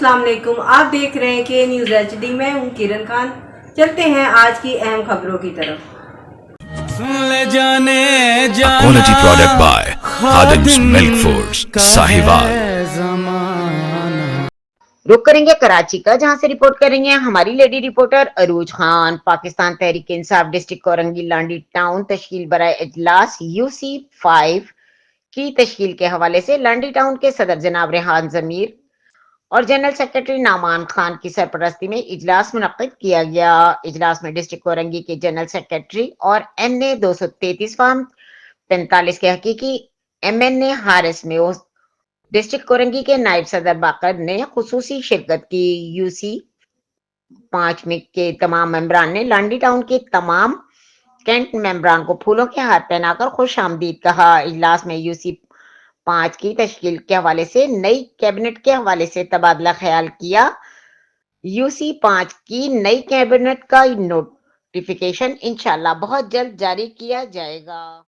السلام علیکم، آپ دیکھ رہے ہیں کہ نیوز ایچ ڈی میں ہوں کرن خان۔ چلتے ہیں آج کی اہم خبروں کی طرف۔ Quality product by Khadim's Milk Foods, Sahiwal. رخ کریں گے کراچی کا، جہاں سے رپورٹ کریں گے ہماری لیڈی رپورٹر عروج خان۔ پاکستان تحریک انصاف ڈسٹرکٹ کورنگی لانڈی ٹاؤن تشکیل برائے اجلاس UC 5 کی تشکیل کے حوالے سے لانڈی ٹاؤن کے صدر جناب ریحان ضمیر اور جنرل سیکرٹری نعمان خان کی سرپرستی میں اجلاس منعقد کیا گیا۔ اجلاس میں ڈسٹرکٹ کورنگی کے جنرل سیکرٹری اور NA 233 فارم 45 کے حقیقی MNA Haris muse, district Korangi کے نائب صدر باقر نے خصوصی شرکت کی۔ UC 5 میں کے تمام ممبران نے لانڈی ٹاؤن کے تمام کینٹ ممبران کو پھولوں کے ہار پہنا کر خوش آمدید کہا۔ اجلاس میں UC 5 کی تشکیل کے حوالے سے نئی کیبنٹ کے حوالے سے تبادلہ خیال کیا۔ UC 5 کی نئی کیبنٹ کا نوٹیفیکیشن انشاءاللہ بہت جلد جاری کیا جائے گا۔